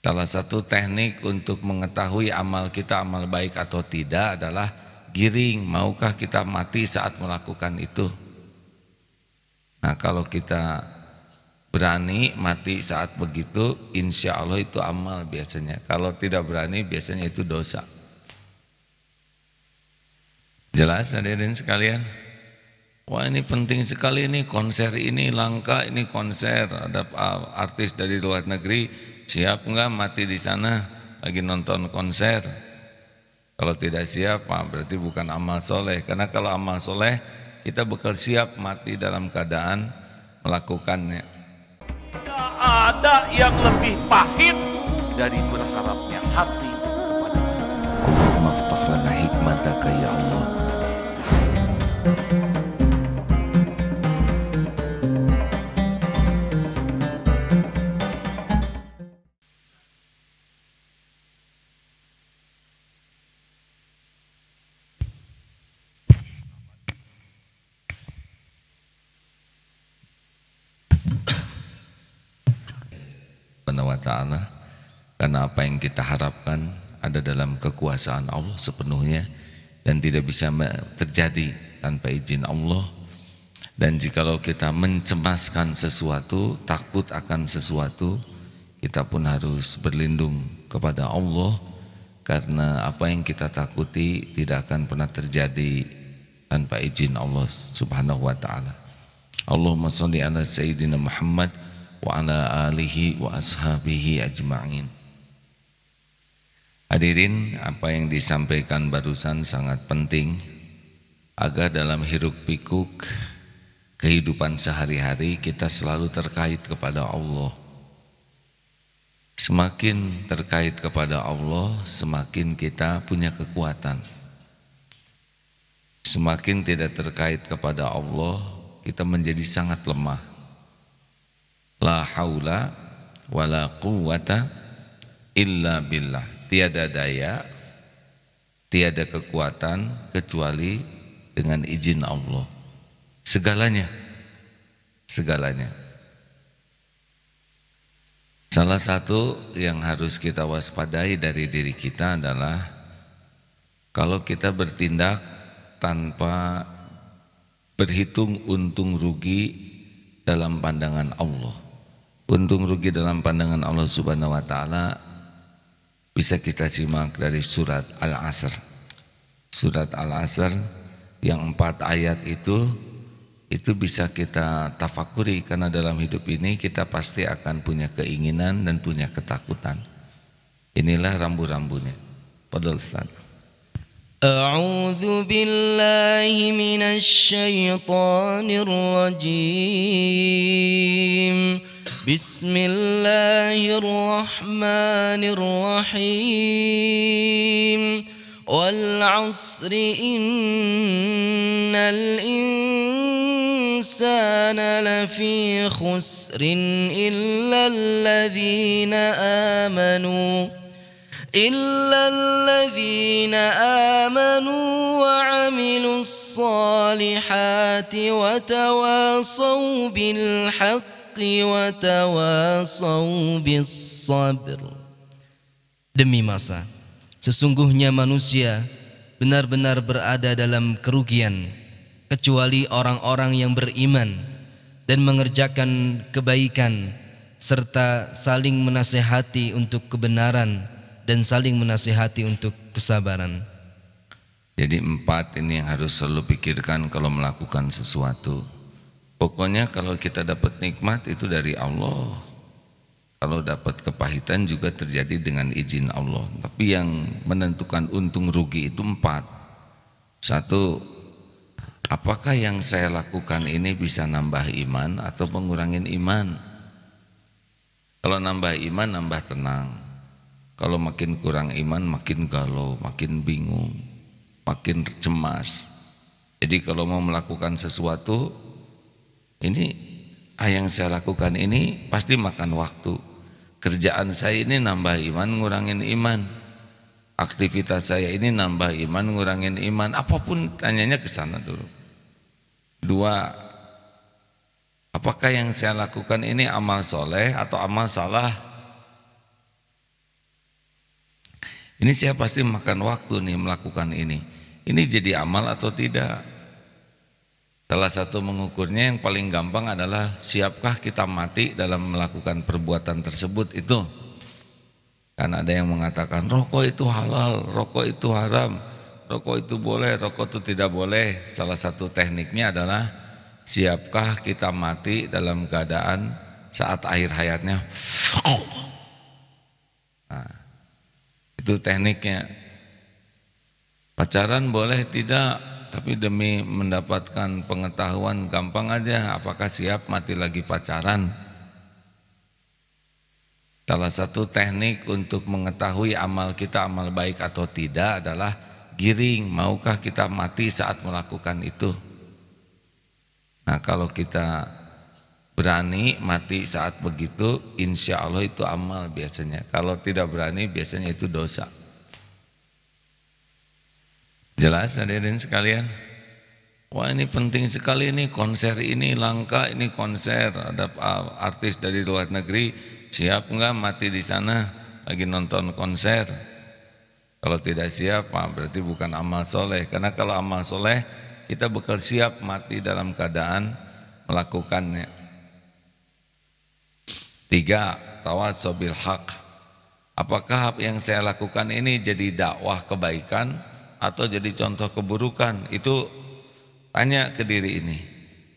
Salah satu teknik untuk mengetahui amal kita amal baik atau tidak adalah giring, maukah kita mati saat melakukan itu. Nah, kalau kita berani mati saat begitu, insya Allah itu amal biasanya. Kalau tidak berani biasanya itu dosa. Jelas hadirin sekalian? Wah, ini penting sekali, ini konser ini langka, ini konser ada artis dari luar negeri, siap enggak mati di sana lagi nonton konser? Kalau tidak siap, berarti bukan amal soleh. Karena kalau amal soleh kita bakal siap mati dalam keadaan melakukannya. Tidak ada yang lebih pahit dari berharapnya hati kepada Allah. Allahumma ftah lana hikmataka ya Allah. Wa ta'ala, karena apa yang kita harapkan ada dalam kekuasaan Allah sepenuhnya dan tidak bisa terjadi tanpa izin Allah. Dan jikalau kita mencemaskan sesuatu, takut akan sesuatu, kita pun harus berlindung kepada Allah, karena apa yang kita takuti tidak akan pernah terjadi tanpa izin Allah subhanahu wa ta'ala. Allahumma sholli ala sayyidina Muhammad wa ala alihi wa ashabihi ajma'in. Hadirin, apa yang disampaikan barusan sangat penting agar dalam hiruk pikuk kehidupan sehari-hari kita selalu terkait kepada Allah. Semakin terkait kepada Allah, semakin kita punya kekuatan. Semakin tidak terkait kepada Allah, kita menjadi sangat lemah. La haula wala quwwata illa billah. Tiada daya, tiada kekuatan kecuali dengan izin Allah. Segalanya, segalanya. Salah satu yang harus kita waspadai dari diri kita adalah kalau kita bertindak tanpa berhitung untung rugi dalam pandangan Allah. Untung rugi dalam pandangan Allah subhanahu wa ta'ala bisa kita simak dari surat Al-Asr. Surat Al-Asr yang 4 ayat itu bisa kita tafakuri, karena dalam hidup ini kita pasti akan punya keinginan dan punya ketakutan. Inilah rambu-rambunya. Padahal Ustaz. A'udzu billahi minasy syaithanir rajim. Bismillahirrahmanirrahim. Wal 'asri innal insana lafi khusrin illa الذين آمنوا وعملوا الصالحات وتواصوا بالحق وتواصوا بالصبر. Demi masa, sesungguhnya manusia benar-benar berada dalam kerugian kecuali orang-orang yang beriman dan mengerjakan kebaikan serta saling menasihati untuk kebenaran dan saling menasihati untuk kesabaran. Jadi 4 ini yang harus selalu pikirkan kalau melakukan sesuatu. Pokoknya kalau kita dapat nikmat itu dari Allah. Kalau dapat kepahitan juga terjadi dengan izin Allah. Tapi yang menentukan untung rugi itu 4. 1, apakah yang saya lakukan ini bisa nambah iman atau mengurangin iman? Kalau nambah iman, nambah tenang. Kalau makin kurang iman, makin galau, makin bingung, makin cemas. Jadi kalau mau melakukan sesuatu, ini yang saya lakukan ini pasti makan waktu. Kerjaan saya ini nambah iman, ngurangin iman. Aktivitas saya ini nambah iman, ngurangin iman. Apapun tanyanya ke sana dulu. 2, apakah yang saya lakukan ini amal soleh atau amal salah? Ini saya pasti makan waktu nih melakukan ini. Ini jadi amal atau tidak? Salah satu mengukurnya yang paling gampang adalah siapkah kita mati dalam melakukan perbuatan tersebut itu. Kan ada yang mengatakan rokok itu halal, rokok itu haram, rokok itu boleh, rokok itu tidak boleh. Salah satu tekniknya adalah siapkah kita mati dalam keadaan saat akhir hayatnya. Nah, itu tekniknya. Pacaran boleh tidak, tapi demi mendapatkan pengetahuan gampang aja, apakah siap mati lagi pacaran? Salah satu teknik untuk mengetahui amal kita amal baik atau tidak adalah giring, maukah kita mati saat melakukan itu? Nah, kalau kita berani mati saat begitu, insya Allah itu amal biasanya. Kalau tidak berani biasanya itu dosa. Jelas hadirin sekalian? Wah, ini penting sekali, ini konser ini langka, ini konser, ada artis dari luar negeri, siap enggak mati di sana lagi nonton konser? Kalau tidak siap, berarti bukan amal soleh. Karena kalau amal soleh, kita bakal siap mati dalam keadaan melakukannya. 3. Tawassaw bil haq. Apakah yang saya lakukan ini jadi dakwah kebaikan atau jadi contoh keburukan? Itu tanya ke diri ini.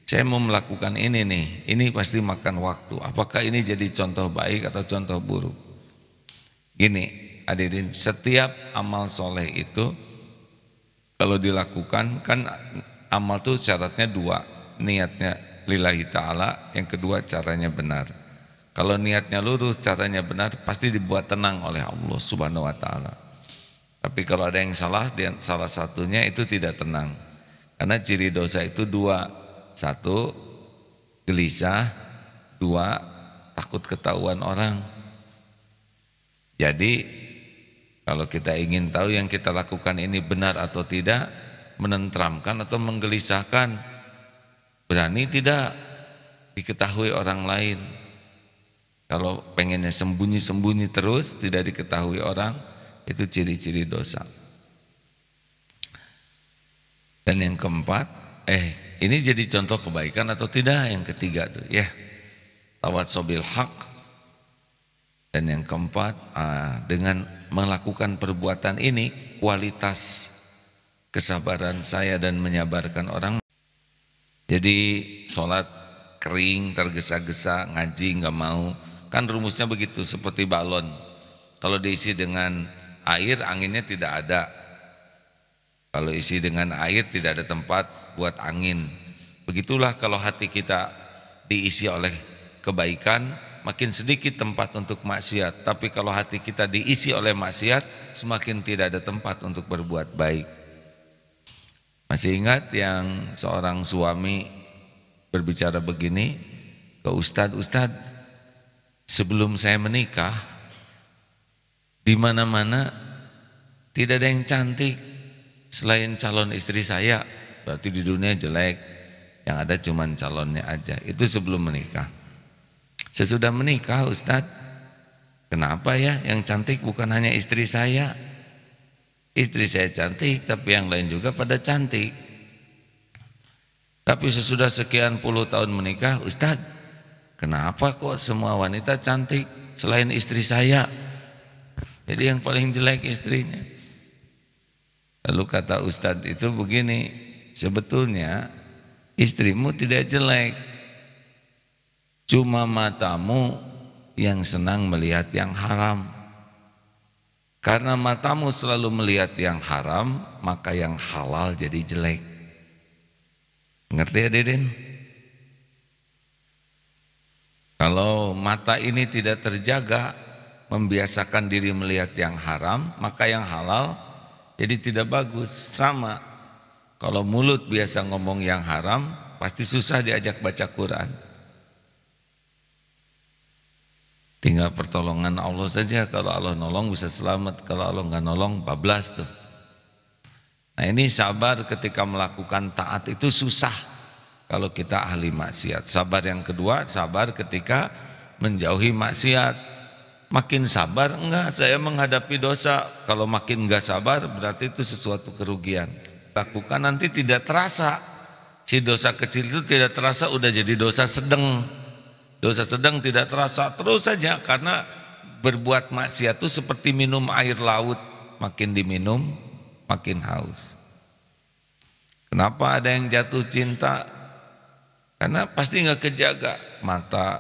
Saya mau melakukan ini nih, ini pasti makan waktu. Apakah ini jadi contoh baik atau contoh buruk? Gini, hadirin, setiap amal soleh itu kalau dilakukan, kan amal itu syaratnya 2. Niatnya lillahi ta'ala, yang kedua caranya benar. Kalau niatnya lurus, caranya benar, pasti dibuat tenang oleh Allah subhanahu wa ta'ala. Tapi kalau ada yang salah, salah satunya itu tidak tenang. Karena ciri dosa itu 2. 1, gelisah. 2, takut ketahuan orang. Jadi kalau kita ingin tahu yang kita lakukan ini benar atau tidak, menenteramkan atau menggelisahkan, berani tidak diketahui orang lain. Kalau pengennya sembunyi-sembunyi terus, tidak diketahui orang, itu ciri-ciri dosa. Dan yang keempat, ini jadi contoh kebaikan atau tidak? Yang ketiga tuh, ya, tawassaw bil haq. Dan yang keempat, dengan melakukan perbuatan ini, kualitas kesabaran saya dan menyabarkan orang. Jadi sholat kering, tergesa-gesa, ngaji nggak mau. Kan rumusnya begitu, seperti balon. Kalau diisi dengan air, anginnya tidak ada. Kalau isi dengan air, tidak ada tempat buat angin. Begitulah kalau hati kita diisi oleh kebaikan, makin sedikit tempat untuk maksiat. Tapi kalau hati kita diisi oleh maksiat, semakin tidak ada tempat untuk berbuat baik. Masih ingat yang seorang suami berbicara begini ke Ustadz, sebelum saya menikah, di mana-mana tidak ada yang cantik selain calon istri saya. Berarti di dunia jelek, yang ada cuman calonnya aja. Itu sebelum menikah. Sesudah menikah, Ustadz, kenapa ya yang cantik bukan hanya istri saya? Istri saya cantik, tapi yang lain juga pada cantik. Tapi sesudah sekian puluh tahun menikah, Ustadz, kenapa kok semua wanita cantik selain istri saya? Jadi yang paling jelek istrinya. Lalu kata Ustadz itu begini, sebetulnya istrimu tidak jelek, cuma matamu yang senang melihat yang haram. Karena matamu selalu melihat yang haram, maka yang halal jadi jelek. Ngerti ya, Deden? Kalau mata ini tidak terjaga, membiasakan diri melihat yang haram, maka yang halal jadi tidak bagus. Sama, kalau mulut biasa ngomong yang haram, pasti susah diajak baca Quran. Tinggal pertolongan Allah saja. Kalau Allah nolong bisa selamat, kalau Allah nggak nolong bablas tuh. Nah, ini sabar ketika melakukan taat itu susah kalau kita ahli maksiat. Sabar yang kedua, sabar ketika menjauhi maksiat. Makin sabar, enggak, saya menghadapi dosa. Kalau makin enggak sabar, berarti itu sesuatu kerugian. Lakukan nanti tidak terasa. Si dosa kecil itu tidak terasa, udah jadi dosa sedang. Dosa sedang tidak terasa, terus saja. Karena berbuat maksiat itu seperti minum air laut. Makin diminum, makin haus. Kenapa ada yang jatuh cinta? Karena pasti enggak kejaga. Mata,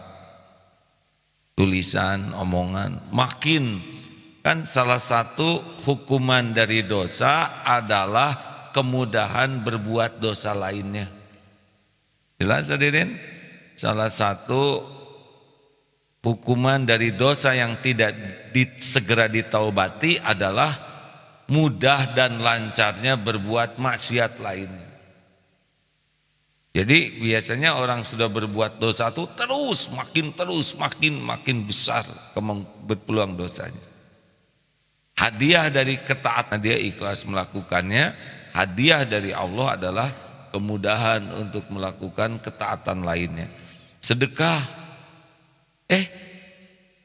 tulisan, omongan, makin. Kan salah satu hukuman dari dosa adalah kemudahan berbuat dosa lainnya. Jelas hadirin? Salah satu hukuman dari dosa yang tidak segera ditaubati adalah mudah dan lancarnya berbuat maksiat lainnya. Jadi biasanya orang sudah berbuat dosa itu terus makin besar berpeluang dosanya. Hadiah dari ketaatan, dia ikhlas melakukannya. Hadiah dari Allah adalah kemudahan untuk melakukan ketaatan lainnya. Sedekah,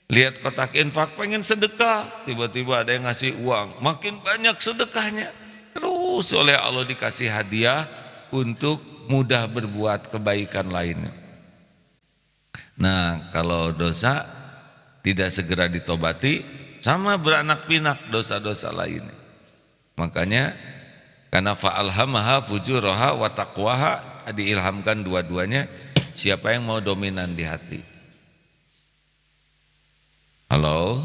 lihat kotak infak pengen sedekah, tiba-tiba ada yang ngasih uang, makin banyak sedekahnya. Terus oleh Allah dikasih hadiah untuk mudah berbuat kebaikan lainnya. Nah, kalau dosa tidak segera ditobati, sama beranak pinak dosa-dosa lainnya. Makanya karena fa'alhamaha fujuraha wa taqwaha, diilhamkan dua-duanya. Siapa yang mau dominan di hati? Halo?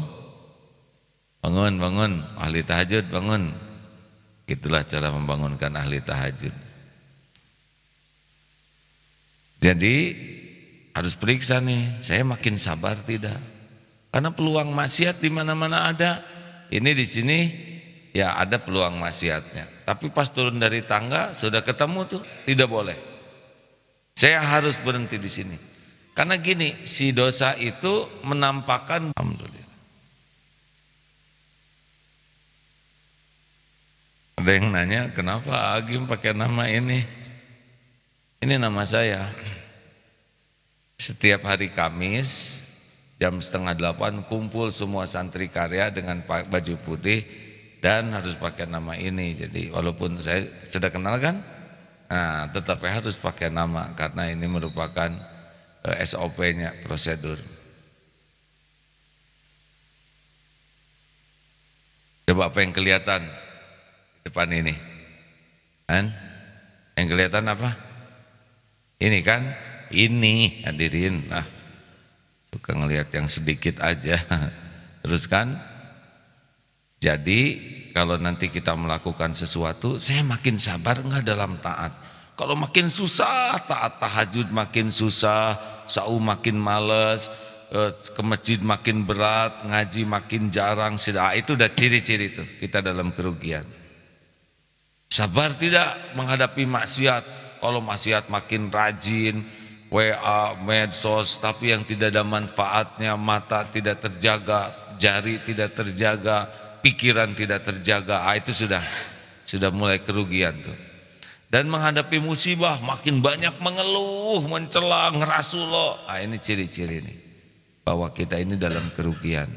Bangun, ahli tahajud bangun. Itulah cara membangunkan ahli tahajud. Jadi harus periksa nih, saya makin sabar tidak? Karena peluang maksiat di mana-mana ada. Ini di sini ya ada peluang maksiatnya. Tapi pas turun dari tangga sudah ketemu tuh, tidak boleh. Saya harus berhenti di sini. Karena gini, si dosa itu menampakkan, alhamdulillah. Ada yang nanya, kenapa Agim pakai nama ini? Ini nama saya. Setiap hari Kamis jam 7:30 kumpul semua santri karya dengan baju putih dan harus pakai nama ini. Jadi walaupun saya sudah kenal kan, nah, tetap harus pakai nama karena ini merupakan SOP-nya, prosedur. Coba apa yang kelihatan di depan ini? Kan? Yang kelihatan apa? Ini kan, ini hadirin. Nah, suka ngelihat yang sedikit aja. Terus kan, jadi kalau nanti kita melakukan sesuatu, saya makin sabar enggak dalam taat. Kalau makin susah, taat tahajud makin susah, sau makin males, ke masjid makin berat, ngaji makin jarang. Itu udah ciri-ciri itu kita dalam kerugian. Sabar tidak menghadapi maksiat. Kalau maksiat makin rajin, WA, medsos, tapi yang tidak ada manfaatnya, mata tidak terjaga, jari tidak terjaga, pikiran tidak terjaga, itu sudah mulai kerugian tuh. Dan menghadapi musibah makin banyak mengeluh, mencela, ngerasul. Ini ciri-ciri nih bahwa kita ini dalam kerugian.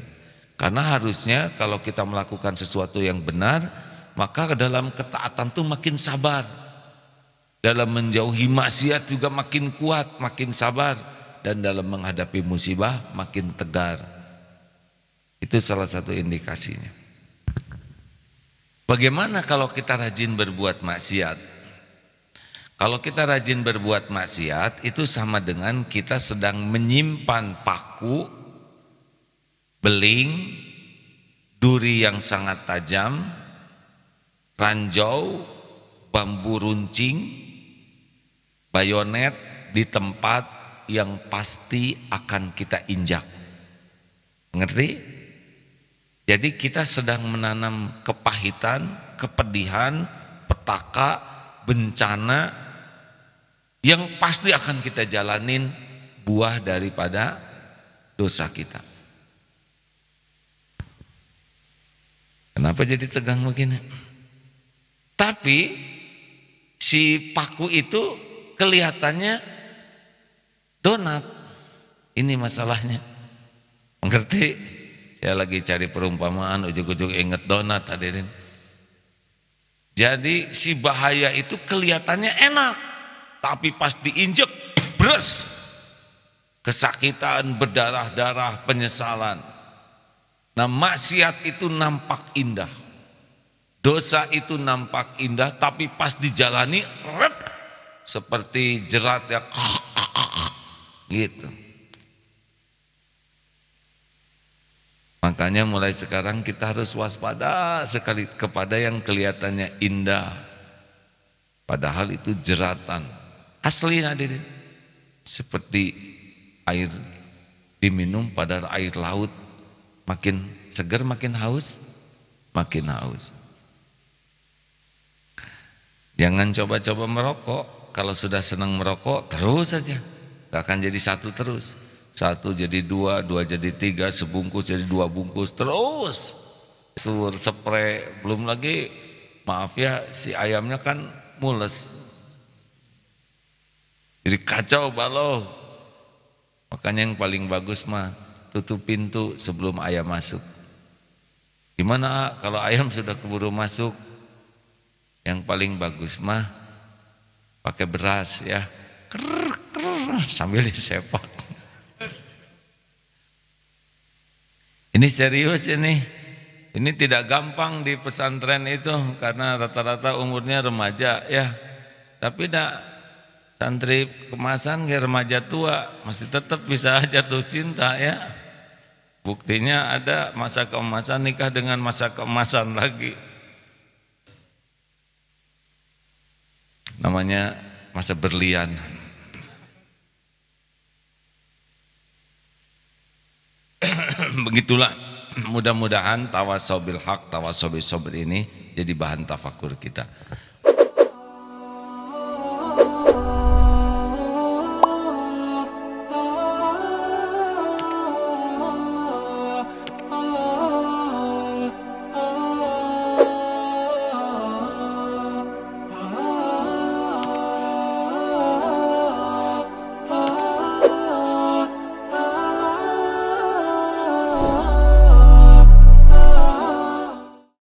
Karena harusnya kalau kita melakukan sesuatu yang benar, maka dalam ketaatan tuh makin sabar. Dalam menjauhi maksiat juga makin kuat, makin sabar. Dan dalam menghadapi musibah makin tegar. Itu salah satu indikasinya. Bagaimana kalau kita rajin berbuat maksiat? Kalau kita rajin berbuat maksiat, itu sama dengan kita sedang menyimpan paku, beling, duri yang sangat tajam, ranjau, bambu runcing, bayonet di tempat yang pasti akan kita injak. Ngerti? Jadi kita sedang menanam kepahitan, kepedihan, petaka, bencana yang pasti akan kita jalanin buah daripada dosa kita. Kenapa jadi tegang begini? Tapi si paku itu kelihatannya donat. Ini masalahnya. Mengerti? Saya lagi cari perumpamaan, ujug-ujug inget donat hadirin. Jadi si bahaya itu kelihatannya enak, tapi pas diinjek, bres, kesakitan, berdarah-darah, penyesalan. Nah, maksiat itu nampak indah, dosa itu nampak indah, tapi pas dijalani, rep, seperti jerat ya, gitu. Makanya mulai sekarang kita harus waspada sekali kepada yang kelihatannya indah, padahal itu jeratan. Asli hadirin, seperti air diminum pada air laut, makin segar makin haus, makin haus. Jangan coba-coba merokok, kalau sudah senang merokok terus saja, gak akan jadi satu terus. Satu jadi dua, dua jadi tiga, sebungkus jadi 2 bungkus, terus sur, spray, belum lagi maaf ya si ayamnya kan mules, jadi kacau balau. Makanya yang paling bagus mah tutup pintu sebelum ayam masuk. Gimana kalau ayam sudah keburu masuk? Yang paling bagus mah pakai beras ya, krr, krr, sambil disepak. Ini serius ini tidak gampang di pesantren itu karena rata-rata umurnya remaja ya. Tapi santri kemasan kayak remaja tua masih tetap bisa jatuh cinta ya. Buktinya ada masa keemasan nikah dengan masa keemasan lagi. Namanya masa berlian. Begitulah, mudah-mudahan tawasobil haq, tawasobil sabr ini jadi bahan tafakur kita.